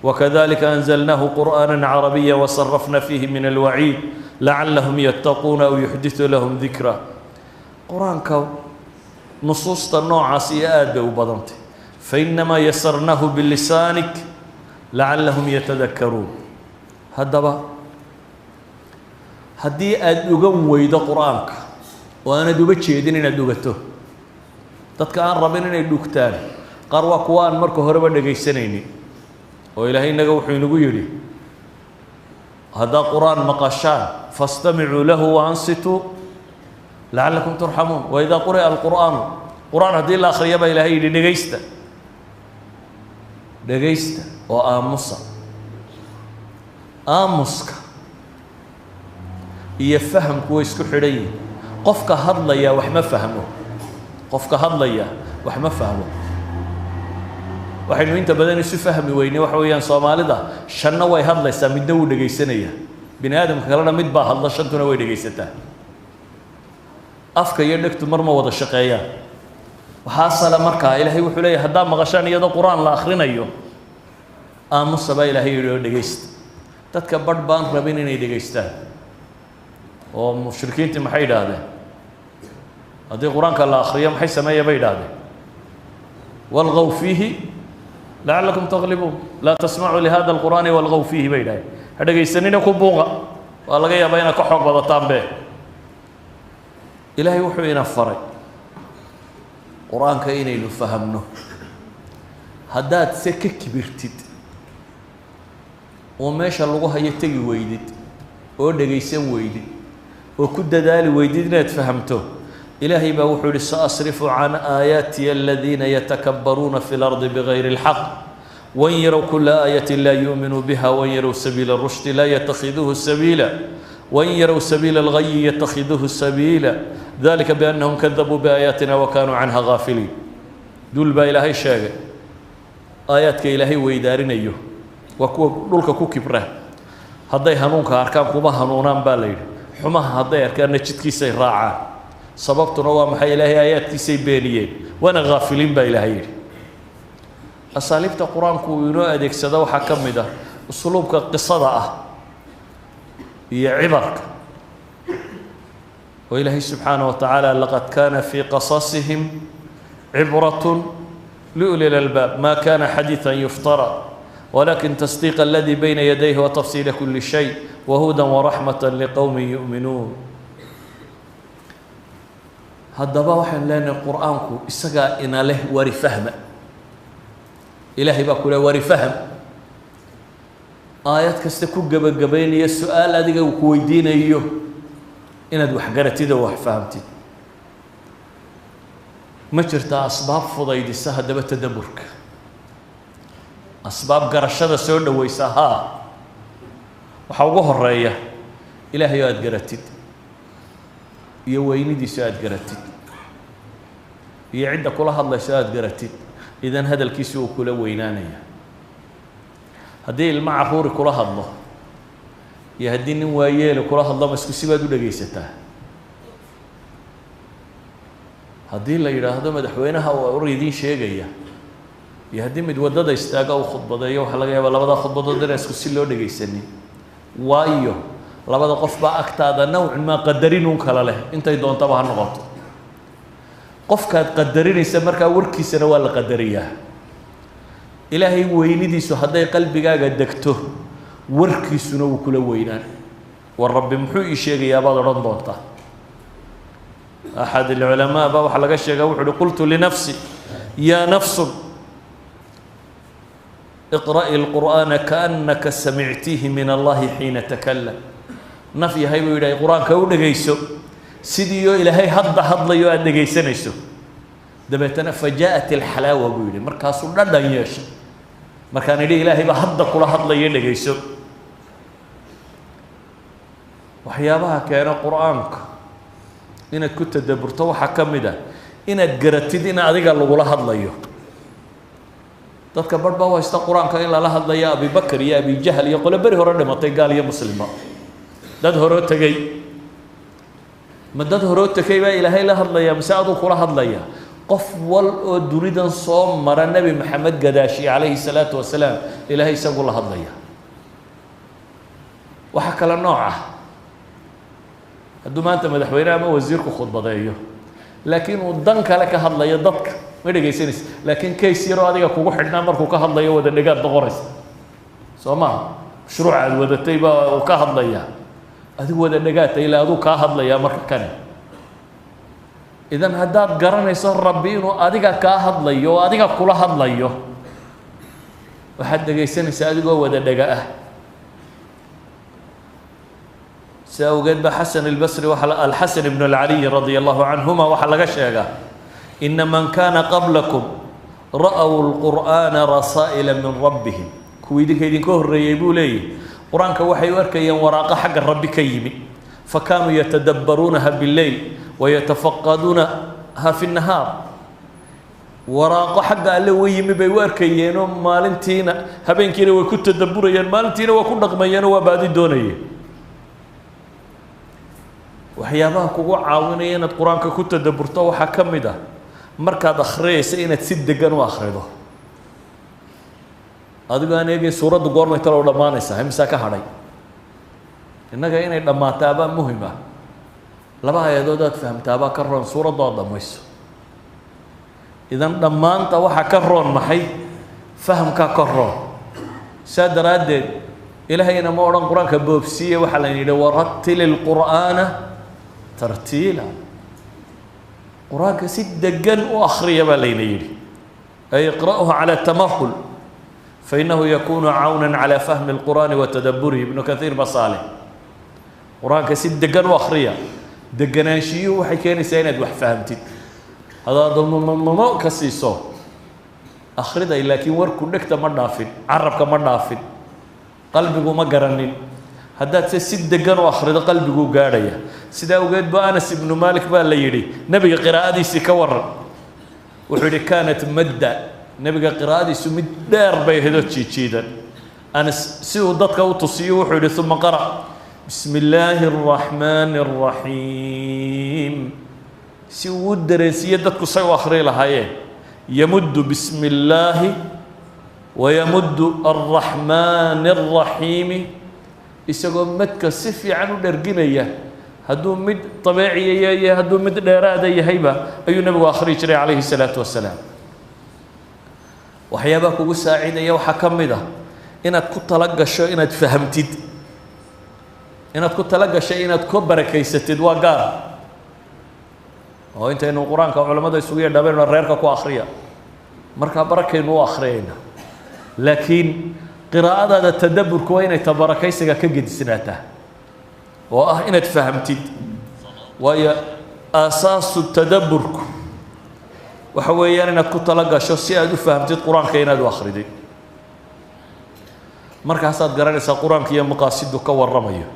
وكذلك أنزلناه قرآنا عربيا وصرفنا فيه من الوعيد لعلهم يتقون أو يحدث لهم ذكرى قرآن كو نصوص النوع عسيئات وبضمت فإنما يسرناه بلسانك لعلهم يتذكرون هذا هدي أدوغن ويدا قرآنك وأنا دوبتشي يدين أدوغته تتكان ربنا يدوكتان قروا كوان مركو هربا دغيسنيني وإلهي نغو حينغو يري هذا قرآن مقاشان فاستمعوا له وانصتوا لعلكم ترحمون وإذا قرئ القرآن قرآن هدي الله خريبا إلهي دغيستا وآمصا آمسك يفهم كويس كحري قفك هضليا وحما فهمه قفك هضليا وحما فهمه waxaynu inta badan isu fahmi weynay waxa weeyaan Soomaalida shanna way hadlaysaa midna uu dhageysanaya bini aadamka kalena mid baa hadla shantuna way dhageysataa afka iyo dhagtu marma wada shaqeeyaan waxa sala markaa Ilaahay wuxuu leeyahay hadaa maqashaan iyada Quraan la akhrinayo aamusa baa Ilaahay yiri dhageysta dadka badh baan rabin inay dhageystaan oo mushrikiinta maxay yiraahdeen hadii Quraanka la akhriyo maxay sameeyay bay yiraahdeen walghaw fihi لعلكم تغلبون لا تسمعوا لهذا القرآن والغوا فيه بينه هذا جيسنين كبوغا والله جاي بينك كحق بضطام به إلهي وحوينا فرق قرآن كأين إلو فهمنه هدات سكك برتد وماشى اللغة يتجي ويدد وده جيسن ويدد وكد دالي ويدد نتفهمته إلهي بوحول سأصرف عن آياتي الذين يتكبرون في الأرض بغير الحق وإن يروا كل آية لا يؤمنوا بها وإن يروا سبيل الرشد لا يتخذوه سبيلا وإن يروا سبيل الغي يتخذوه سبيلا ذلك بأنهم كذبوا بآياتنا وكانوا عنها غافلين دول با إلهي شاقة آياتك إلهي ويدارين أيوه دولك كوكي بره هداي هنونك أركان كوما هنونان بالي حما هداي أركان نجدكي سيراعان sababtuna waa maxay Ilaahay aayadkiisay beeniyeen wana gaafiliin ba Ilaahay asalibta quraanku inoo adeegsado waxa kamid ah usluubka qisada ah iyo cibarka oo Ilaahay subhanahu wa ta'ala laqad kana fi qasasihim ibratun liulil albab ma kana hadithan yuftara ولكن تصديق الذي بين يديه وتفصيل كل شيء وهدى ورحمة لقوم يؤمنون هذا واحد لأن القرآن إسقى إن له وري فهم إلهي بقول وري فهم آيات كستكون جبين السؤال هذا وكويدين أيوه إن دو حجرتي دو فهمتي ما شرت أسباب فضايد السهد بتدبرك أسباب قرشة سود ويسها وحوجه الرأي إلهي أدجرتي يويني دي سؤال قرتي يعد كل هذا سؤال قرتي إذا هذا الكيسو كله وينانية هذه المعفور كل هذا يهديني وياه كل هذا بس كسبة دولا جيسته هذه اللي يرى هذا مدحوينها وأريدين شيء جيا يهدي متودد يستاجا وخطبة ضيّة وحلاقة ولا بدأ خطبة درس كسيلو دقيسني وايو لا بدأ قف بأكتاد نوع ما قدرين وكلا له أنت يدون طبعا نغط قف كاد قدرين يسمرك وركي سنة ولا قدرية إلهي ويندي سهداي قلبي جا دكته وركي سنة وكل وينان والرب محوي شيء يا بعض رضوته أحد العلماء بقى حلقة الشيء قلت لنفسي يا نفس اقرأي القرآن كأنك سمعتيه من الله حين تكلم نفي هاي ويدا القرآن كونه جيسو سيديو إلى هاي هض ليو أن جيسنيسو دبتنا فجاءت الحلاوة بيدي مركز لا دنياش مركان لي إلهي بهض كل هض ليو أن جيسو waxyaabaha keena qur'aanka inaad ku tadabburto waxaa ka mid ah inaad garatid in adiga lagula hadlayo. dadka badh baa u haysta qur-aanka in lala hadlayo abibakar iyo abijahl iyo qole beri hore dhimatay gaal iyo muslima, dad horoo tegey. ma dad horoo tegay baa ilaahay la hadlaya mise aduu kula hadlaya? qof wal oo dunidan soo mara nebi maxamed gadaashi calayhi salaatu wasalaam ilaahay isagu la hadlaya. waxaa kale nooc ah hadduu maanta madaxweyne ama wasiirku khudbadeeyo laakiin uu dan kale ka hadlayo dadka ma dhegaysanaysa, laakiin kays yaroo adiga kugu xidhnaa markuu ka hadlayo wada dhegaad noqonaysa soo maha. mashruuc aad wadatay baa uu ka hadlayaa, adigu wada dhegaata ilaa aduu kaa hadlayaa marka kani. idan haddaad garanayso rabbi inuu adiga kaa hadlayo oo adiga kula hadlayo waxaad dhegaysanaysaa adigoo wada dhega ah. si awgeed ba xasan albasri alxasan ibn alcaliy radia allahu canhuma waxaa laga sheegaa ina man kana qablakum ra'w lqur'aana rasaa'ila min rabbihim. kuwii idinka horreeyey buu leeyahy qur-aanka waxay u arkayeen waraaqo xagga rabbi ka yimi, fakanuu yatadabbaruunaha bileyl wayatafaqaduunaha fi nahaar. waraaqo xagga alle u yimi bay u arkayeenoo maalintiina habeenkiina way ku tadabburayeen, maalintiina waa ku dhaqmayeenoo waa baadi doonayeen. waxyaabaha kugu caawinaya inaad qur-aanka ku tadabburto waxaa ka mid ah markaad akhriyaysa inaad si degan u akhrido, adigoo aan eegay suuraddu goormay talow dhammaanaysaa imisaa ka hadhay. innaga inay dhammaataabaa muhim ah. laba aayadood aad fahamtaabaa ka roon suuraddu aad dhammayso. idan dhammaanta waxaa ka roon maxay? fahamkaa ka roon. saa daraaddeed ilaahayna ma odhan qur-aanka boobsiiye, waxaa la yidhi waratili lqur'aana tartiila. qur-aanka si degan u akhriya baa layna yidhi, ay iqra'uhu calaa tamahul fainahu yakunu cawnan calaa fahmi lqur'aani wa tadabburihi. ibnu kathiir basaaleh qur-aanka si degan u akhriya. deganaanshiyuhu waxay keenaysaa inaad wax fahamtid. hadaad mamo ka siiso akhriday, laakiin warku dhegta ma dhaafin, carabka ma dhaafin, qalbigu ma garanin. haddaad se si degan u akhrido qalbiguu gaadhaya. sidaa awgeed ba anas ibnu malik baa la yidhi nebiga qiraa'adiisii ka waran. wuxuu yidhi kaanat madda, nebiga qiraa'adiisu mid dheer bay ahayd oo jiijiidan. anas si uu dadka u tusiyo wuxuu yidhi uma qara' bismi illaahi araxmaani araxiim, si uu u dareensiiye dadku say u akhri lahaayeen. yamuddu bismi illaahi wayamuddu alraxmaani alraxiimi, isagoo madka si fiican u dherginaya. hadduu mid dabeeciya iyo hadduu mid dheeraada yahayba ayuu nebigu akhriyi jiray calayhi salaatu wasalaam. waxyaabaha kugu saacidaya waxaa ka mid ah inaad ku tala gasho inaad fahamtid, inaad ku tala gashay inaad ku barakaysatid. waa gaar oo intaynu qur-aanka culammada isugu yadhaabeyno reerka ku akhriya, markaa barakaynu u akhriyayna. laakiin qiraa'adaada tadabburku waa inay tabarakaysiga ka gedisnaataa oo ah inaad fahamtid. waayo aasaasu tadabburku waxa weeyaan inaad ku tala gasho si aad u fahamtid qur-aanka inaad u akhridid. markaasaad garanaysaa qur-aanka iyo maqaasidu ka warramayo.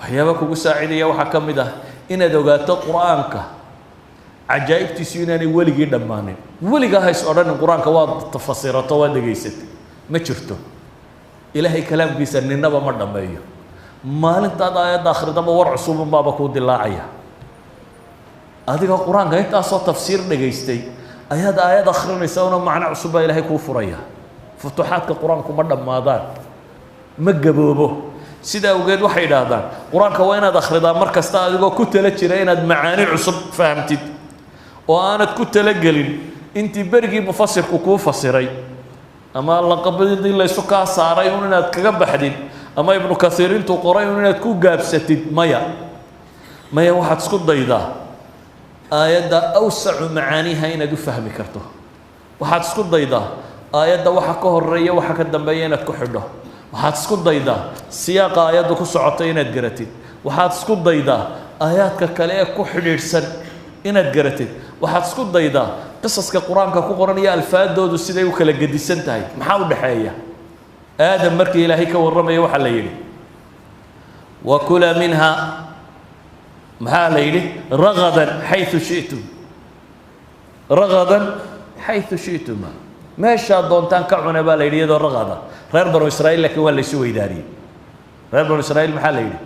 waxyaaba kugu saacidaya waxaa ka mid ah inaad ogaato qur-aanka cajaa'ibtiisu inaanay weligii dhammaanin. weligaa hays odhanin qur-aanka waad tafasirato waad dhegaysatay, ma jirto. ilaahay kalaamkiisa ninaba ma dhammeeyo. maalintaad aayadda akhridaba war cusubun baaba kuu dilaacaya. adiga qur-aanka intaasoo tafsiir dhegaystay ayaad aayad akhrinaysa una macno cusub baa ilaahay kuu furaya. futuuxaadka qur-aanku ma dhammaadaan, ma gaboobo. sidaa awgeed waxay idhaahdaan qur-aanka waa inaad akhridaa mar kasta adigoo ku tala jira inaad macaani cusub fahamtid, oo aanad ku talagelin intii berigii mufasirku kuu fasiray ama laqabadii laysu kaa saaray un inaad kaga baxdid, ama ibnu kathiir intuu qoray un inaad ku gaabsatid. maya waxaad isku daydaa aayadda awsacu macaaniha inaad u fahmi karto. waxaad isku daydaa aayadda waxa ka horeeya waxa ka dambeeya inaad ku xidho. waxaad isku daydaa siyaaqa aayadda ku socota inaad garatid. waxaad isku daydaa aayaadka kale ee ku xidhiidhsan inaad garatid. waxaad isku daydaa qisaska qur-aanka ku qoran iyo alfaadoodu siday u kala gedisan tahay. maxaa u dhexeeya? aadam markii ilaahay ka warramaya waxaa la yidhi وكلا منها maxaa la yidhi ragadan xayثu shiئtum ragadan xayثu shiئtuma meeshaad doontaan ka cuna baa la yidhi iyadoo ragada reer banu israa'iil laakiin waa laysu weydaariyey reer banu israa'iil maxaa la yidhi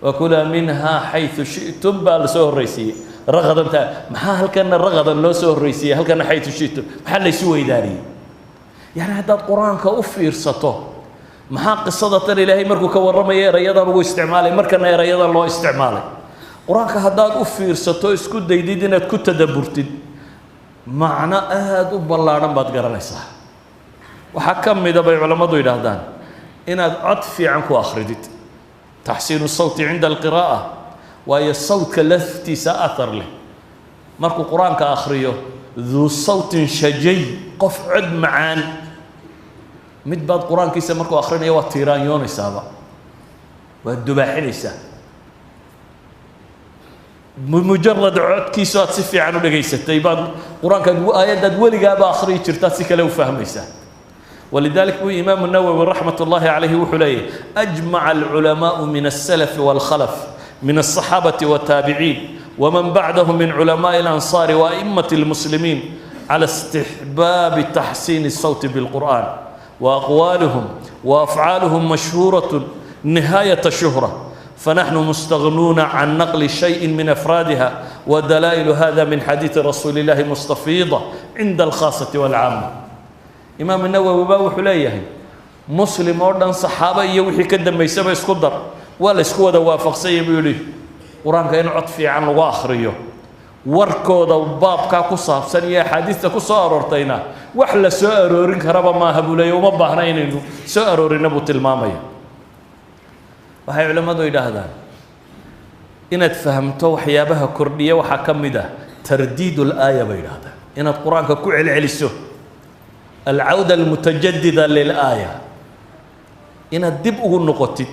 وكلا منها حيث شئتم baa la soo horreysiiyey ragadanta maxaa halkana ragadan loo soo horreysiiyey halkana xayثu shiئtum maxaa laysu weydaariyey yani haddaad qur-aanka u fiirsato maxaa qisada tan ilaahay markuu ka warramaya erayadan ugu isticmaalay markana erayadan loo isticmaalay qur-aanka haddaad u fiirsato isku daydid inaad ku tadabburtid macno aada u ballaadhan baad garanaysaa waxaa ka mida bay culammadu yidhaahdaan inaad cod fiican ku akhridid taxsiinu sawti cinda alqiraa'a waayo sawtka laftiisa athar leh markuu qur-aanka akhriyo duu sawtin shajay qof cod macaan mid baad qur-aankiisa markuu akhrinayo waa tiiraanyoonaysaaba waad dubaaxinaysaa mujarad codkiisu aad si fiican u dhegaysatay baad qur-aankaad aayaddaad weligaaba akhriyi jirtaad si kale u fahmaysaa ولذلك هو إمام النووي رحمة الله عليه وحليه أجمع العلماء من السلف والخلف من الصحابة والتابعين ومن بعدهم من علماء الأنصار وأئمة المسلمين على استحباب تحسين الصوت بالقرآن وأقوالهم وأفعالهم مشهورة نهاية الشهرة فنحن مستغنون عن نقل شيء من أفرادها ودلائل هذا من حديث رسول الله مستفيضة عند الخاصة والعامة إمام النووي باو حليه مسلم أردن صحابة يوحي كدم يسمى يسكدر ولا يسكودا وافق سيب يولي قرآن كأنه عطفي عن الواخرية warkooda baabkaa ku saabsan iyo axaadiista ku soo aroortayna wax la soo aroorin karaba maaha buu leeyahy uma baahna inaynu soo aroorina buu tilmaamaya waxay culimmadu yidhaahdaan inaad fahamto waxyaabaha kordhiya waxaa ka mid ah tardiid alaaya bay yidhahdaan inaad qur-aanka ku celceliso alcawda almutajadida lilaaya inaad dib ugu noqotid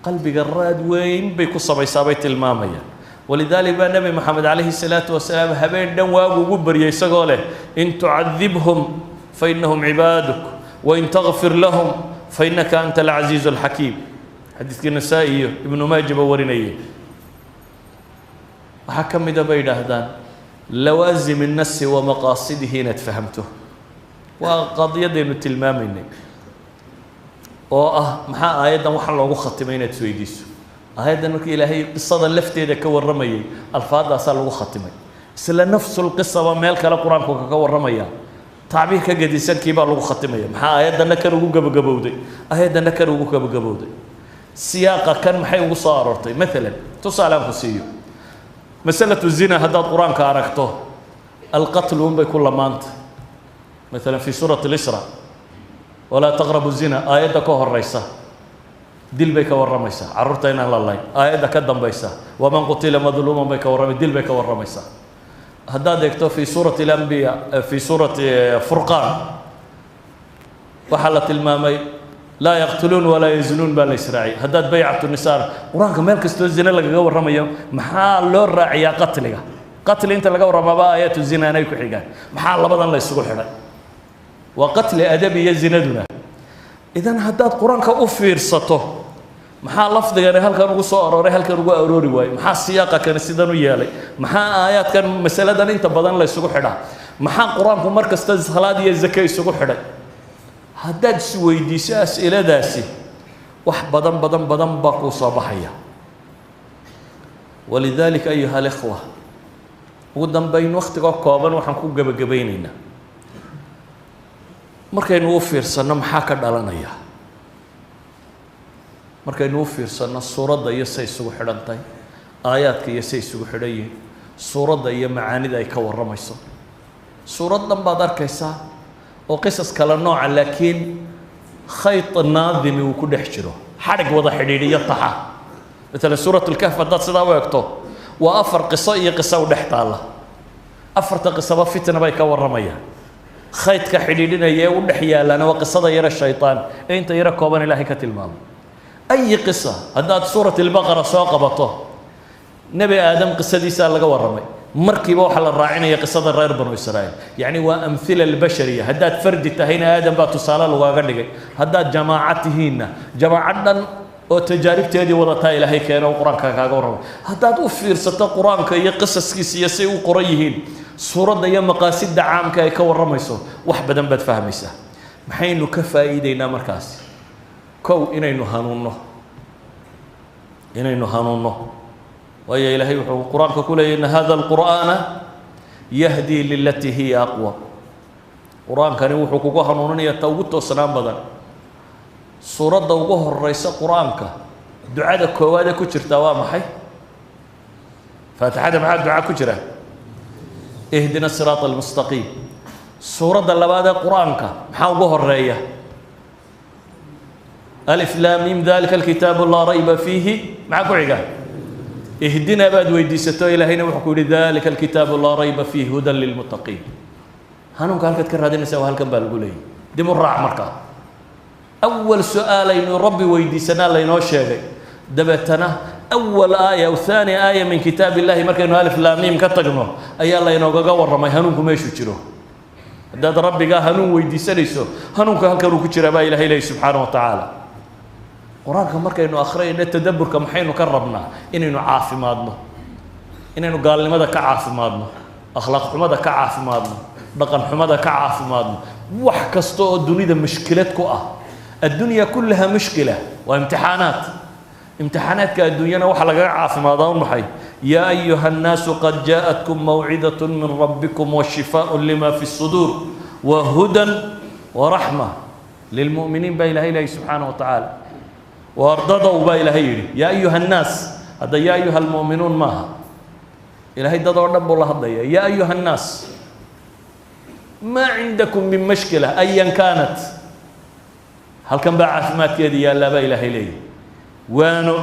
qalbiga raad weyn bay ku samaysaa bay tilmaamayaan ولذلك بقى النبي محمد عليه الصلاة والسلام هبين دم واجو جبر يسقاله إن تعذبهم فإنهم عبادك وإن تغفر لهم فإنك أنت العزيز الحكيم حديث النسائي ابن ماجه بورينيه وحكم ده بين هذان لوازم النص ومقاصده نتفهمته وقضية دين التلمامين محا آيادا وحن لوgu khatimay inaad isweydiiso آيادا markii ilaahay qisada lafteeda ka warramayay alfaadaasa lagu khatimay isla nafsul qisaba meel kale quraanku ka warramaya tacbiir ka gadisankii baa lagu khatimaya maxaa aayadana kan ugu gabagabowday aayadana kan ugu gabagabowday siyaaqa kan maxay ugu soo aroortay مثلا tusaalaan ku siiyo masalatu zina haddaad quraanka aragto القتل هم بكل مانت مثلا في سورة الإسراء ولا تقربوا الزنا آية كهر ريسة دل بيك ورميسة عررتين على الله آية كدم بيسة ومن قتل مظلوما بيك ورمي دل بيك ورميسة هذا يكتب في سورة الأنبياء في سورة فرقان وحلت المامي لا يقتلون ولا يزنون بالإسرائيل هذا بيعة النساء قرآن كمان كستو الزنا لقى ورمي محال لور راعي قتلها قتل انت لقى ورمى آيات الزنا نيكو حيقان محال لبضا الله يسوق حدا وقتل أدبي يزندنا إذن هداد قرآن كأفير سطو محا لفظ يعني هل كان وصو أروري هل كان أروري واي محا السياقة كان سيدانو يالي محا آيات كان مسألة دان انت بدن لا يسوق حدا محا قرآن كمركز تزخلاد يزكي يسوق حدا هداد سويدي ساس إلى داسي وح بدن باقو صباحية ولذلك أيها الإخوة ودن بين وقت كوبان وحنكو جبينينا markaynu u fiirsanno maxaa ka dhalanaya markaynu u fiirsanno suuradda iyo say isugu xidhantahay aayaadka iyo say isugu xidhan yihiin suuradda iyo macaanida ay ka warramayso suurad dhan baad arkaysaa oo qisas kala nooca laakiin khayt naadimi uu ku dhex jiro xadhig wada xidhiidhiyo taxa مثلا سورة الكهف haddaad sidaa u eegto waa afar qiso iyo qiso u dhex taalla afarta qisaba fitna bay ka warramayaan خيط كحديدنا يا ودحيا لنا وقصة يرى الشيطان أنت يرى كوبان الله كتلمام أي قصة هذا سورة البقرة ساقبته نبي آدم قصة دي سال لقى ورمي مركب وحل الراعين هي قصة الرير بنو إسرائيل يعني وأمثلة البشرية هذا فرد تهينا آدم باتو سالال وغادي هذا جماعتهن جماعتنا oo tajaaribteedii wadataa ilaahay keeno quraanka kaaga warramay haddaad u fiirsato quraanka iyo qisaskiisa iyo say u qoran yihiin suuradda iyo maqaasidda caamka ay ka warramayso wax badan baad fahmaysaa maxaynu ka faa'iideynaa markaas kow inaynu hanuunno waayo ilaahay wuxuu quraanka ku leeyahay inna hada alqur'aana yahdi lilatii hiya aqwa quraankani wuxuu kugu hanuuninayaa ta ugu toosnaan badan suuradda ugu horeysa quraanka ducada koowaad ee ku jirta waa maxay faatixada maxaa duca ku jira ihdina siraata almustaqiim suuradda labaad ee quraanka maxaa ugu horeeya alif laam mim dalika alkitaabu laa rayba fiihi maxaa ku xiga ihdina baad weydiisato ilaahayna wuxuu ku yidhi dalika alkitaabu laa rayba fiihi hudan lilmuttaqiin hanuunka halkaad ka raadinaysaa waa halkan baa lagu leeyahy dib u raac markaa أول سؤال إنه ربي ويديسنا لينو شيء دبتنا أول آية أو ثاني آية من كتاب الله مركز ألف لام ميم كتجمع أي الله ينوجا ورا ما هنوكم إيش يشرو ده ربي جا هنو ويديسنا يسوع هنو كهالكرو كشرا با إلهي لي سبحانه وتعالى قرآن مركز إنه آخرين التدبر كم حين كربنا إنه عافي مادنا إنه قال لماذا كعاف مادنا أخلاق ماذا كعاف مادنا رقم حماذا كعاف مادنا وحكستو الدنيا مشكلتكو الدنيا كلها مشكلة وامتحانات كالدنيا وحلا قاعة في ماضون محي يا أيها الناس قد جاءتكم موعظة من ربكم وشفاء لما في الصدور وهدى ورحمة للمؤمنين بإله إله سبحانه وتعالى وارضوا بإله يا أيها الناس هذا يا أيها المؤمنون ماها إلهي ضد رب الله هذا يا أيها الناس ما عندكم من مشكلة أيا كانت هل كان بعث ما كيدي يا لا إله إليه وانو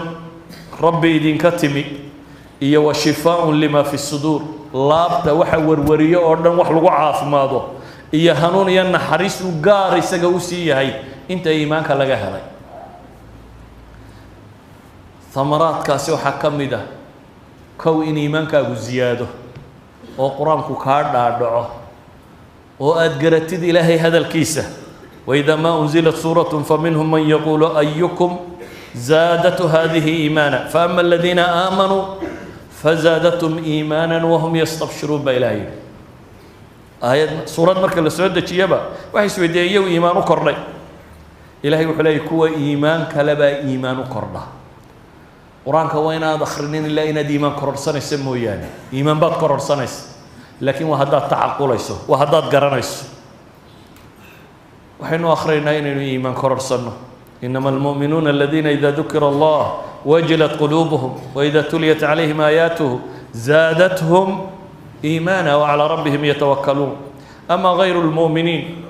ربي دين كتمي إيا وشفاء لما في الصدور لابتا وحور وريو أردن وحلو عاف ماضو إيا هنون يانا حريس وقاري سقوسي هاي انت إيمانك لغا هلاي ثمرات كاسيو حكمي ده كو إن إيمانك زياده وقرآنك كارد دعوه وأدقرتد إلهي هذا الكيسة وإذا ما أنزلت سورة فمنهم من يقول أيكم زادت هذه إيمانا فأما الذين آمنوا فزادتهم إيمانا وهم يستبشرون بإلهي آية سورة مركز السعودة تشيبا وحي سويدية وإيمان كرلي إلهي وحلي كوا إيمان كلبا إيمان كرلا قرآن كوينا دخرنين إلا إن دي إيمان كرر سنة يسموه يعني إيمان بات كرر سنة لكن وهدات تعقل يسو وهدات قرن يسو وحين آخرين إنه إيمان كرر سنة إنما المؤمنون الذين إذا ذكر الله وجلت قلوبهم وإذا تليت عليهم آياته زادتهم إيمانا وعلى ربهم يتوكلون أما غير المؤمنين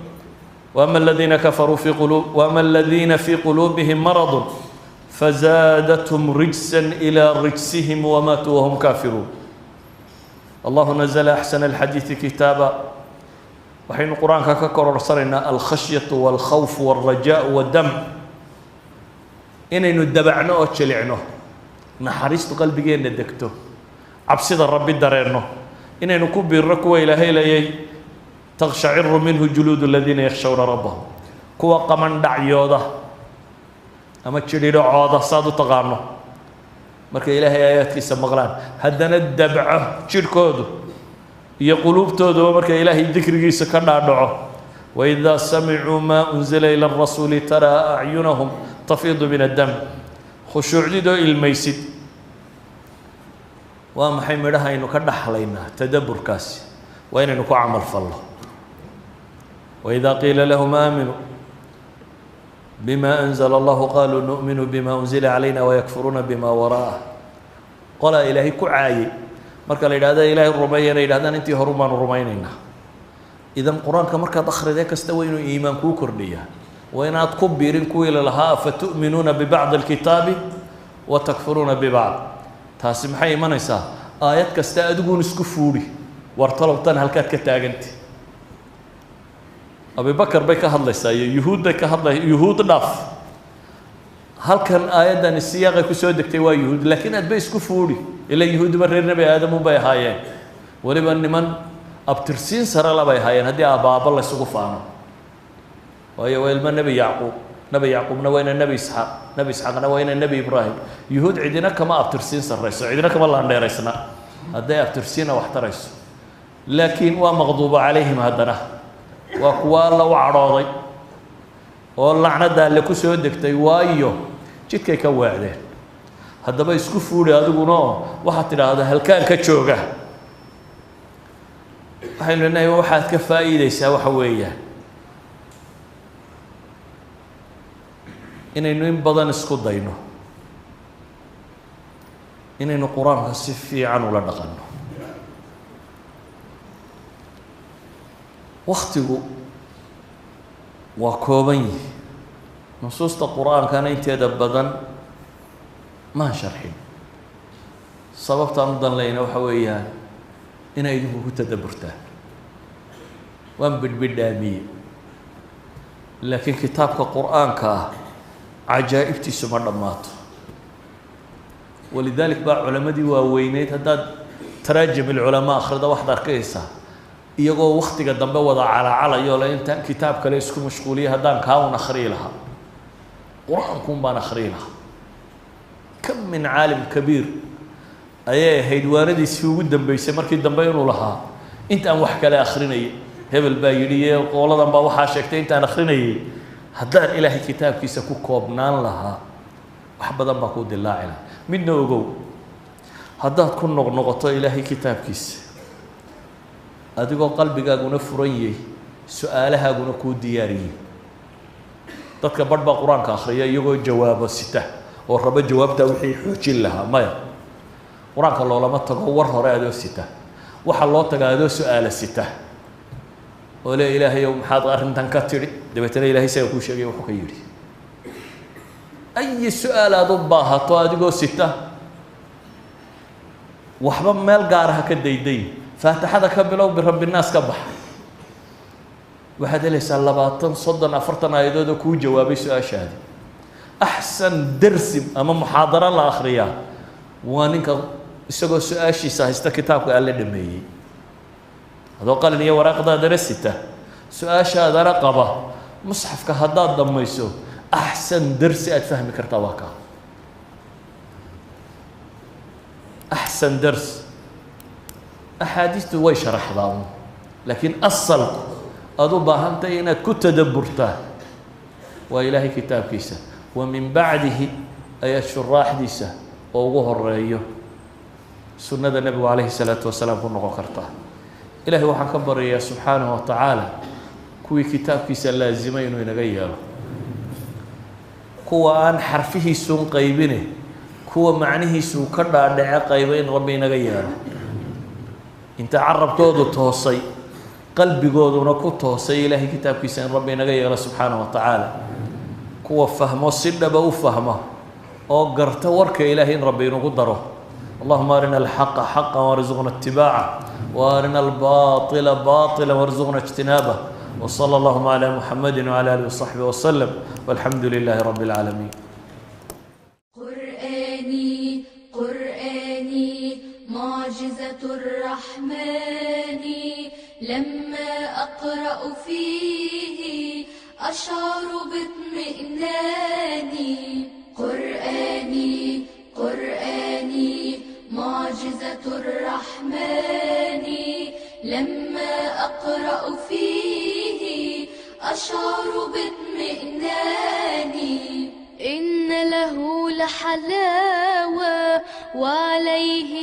وأما الذين كفروا وأما الذين في قلوبهم مرض فزادتهم رجسا إلى رجسهم وماتوا وهم كافرون الله نزل أحسن الحديث كتابا وحين القرآن ككرر صرنا الخشية والخوف والرجاء والدم إننا ندبعنه وتشلعنه نحرست قلبي ندكته عبسيد الرب درينه إننا نكب الركوة إلى هيلي تغشعر منه جلود الذين يخشون ربهم كوا قمن دعيوده أما تشرير عوضة صادو تغانه مركا إلهي آيات كيسا مغلان هدنا الدبعه شركوده يقولوا بتودو مركا إلهي الذكر كيسا كنا دعوه وإذا سمعوا ما أنزل إلى الرسول ترى أعينهم تفيض من الدم خشوع دو الميسد ومحي مرها إنو كدح علينا تدبر كاسي وإن إنو عمل فالله وإذا قيل لهم آمنوا بما أنزل الله قالوا نؤمن بما أنزل علينا ويكفرون بما وراءه قال إلهي كعاي مركا لإلهي إلهي الرميين إلهي أنت هرمان الرمينينا إذا القرآن كمركا ضخر ذاك استوينوا إيمان كو كردية وإن أتكبرين كو إلى لها فتؤمنون ببعض الكتاب وتكفرون ببعض تاسم حي من يسا آيات كستأدقون اسكفوري وارطلبتان هلكات كتاقنتي أبي بكر بيك هذا يساي يهود بيك هذا يهود ناف هل كان آيات أن السياق كسودك توا يهود لكن أتبيس كفوري إلا يهود مرر نبي آدم وبي هايين ولبن من أبترسين سر الله بي هايين هدي أبا الله سقفانه وهي ويلما نبي يعقوب نبي يعقوب نوينا نبي إسحاق، نبي إسحاق نوينا نبي إبراهيم. يهود عندنا كما أبترسين سرّيس، عندنا كما الله نيرسنا. هذا أبترسين واحترس. لكن ومغضوب عليهم هذنا. وقوال وعراضي. والله عنا اللي كسر دكتي وايو. جد كي كواعده. هذا بيسكفوا لي هذا قناه. واحد هذا هل كان كتشوجه. حين لنا واحد كفايدة يسوي حوية. inaynu in badan isku dayno inaynu quraanka si fiican ula dhaqanno waqtigu waa kooban yahay nusuusta quraankana inteeda badan ma sharxin sababtaan u danlayna waxa weeyaan inay idinku ku tadabburtaan waan bidbidhaamiye laakiin kitaabka quraanka عجائبتي سمر دماته ولذلك بقى علماء واوينيت هذا تراجم العلماء اخرده واحد اركيسا iyagoo waqtiga dambe wada cala yoolay inta kitaab kale isku mashquuliye hadaan kaawna akhri laha quraankum baan akhri laha kam min aalim kabiir ayay haydwaanadiisii ugu dambeysay markii dambe inuu lahaa inta aan wax kale akhrinay hebel baa yidhi qooladan baa waxa sheegtay inta aan akhrinay haddaan ilaahay kitaabkiisa ku koobnaan lahaa wax badan baa ku dilaaci lahaa midna ogow haddaad ku noqnoqoto ilaahay kitaabkiisa adigoo qalbigaaguna furan yahay su-aalahaaguna kuu diyaariyey dadka badh baa qur-aanka akhriya iyagoo jawaabo sita oo raba jawaabtaa wixii xoojin lahaa maya qur-aanka loolama tago war hore adoo sita waxa loo tagaa adoo su-aala sita oo le ilaahayow maxaad arrintan ka tidhi dabeetana ilaahay isaga kuu sheegay wuxuu ka yidhi ay su-aal aad u baahato adigoo sita waxba meel gaaraha ka dayday faatixada ka bilow birabbi naas ka bax waxaad helaysaa 20 30 40 aayadood oo kuu jawaabay su-aashaadii axsan darsi ama muxaadara la akhriyaa waa ninka isagoo su-aashiisa haysta kitaabka alle dhameeyey adoo qalin iyo waraaqdaada rasita su-aashaadana qaba musxafka haddaad dhammayso axsan darsi aad fahmi kartaa waa kaa axsan dars axaadiistu way sharaxdaa laakiin asalku aad u baahantahay inaad ku tadabburtaa waa ilaahay kitaabkiisa wa min bacdihi ayaad shuraaxdiisa oo ugu horeeyo sunnada nebigu calayhi salaatu wasalaam ku noqon kartaa ilaahay waxaan ka baryayaa subxaanahu wa tacaala kuwii kitaabkiisa laazimay inuu inaga yeelo kuwa aan xarfihiisuun qaybine kuwa macnihiisuu ka dhaadhace qayba in rabbi inaga yeelo inta carabkoodu toosay qalbigooduna ku toosay ilaahay kitaabkiisa in rabbi inaga yeelo subxaanahu wa tacaala kuwa fahmo si dhaba u fahma oo garta warka ilaahay in rabbi inagu daro اللهم أرنا الحق حقا وارزقنا اتباعه وأرنا الباطل باطلا وارزقنا اجتنابه وصلى اللهم على محمد وعلى آله وصحبه وسلم والحمد لله رب العالمين قرآني قرآني معجزة الرحمن لما أقرأ فيه أشعر باطمئنان قرآني قرآني معجزة الرحمن لما أقرأ فيه أشعر باطمئنان إن له لحلاوة وعليه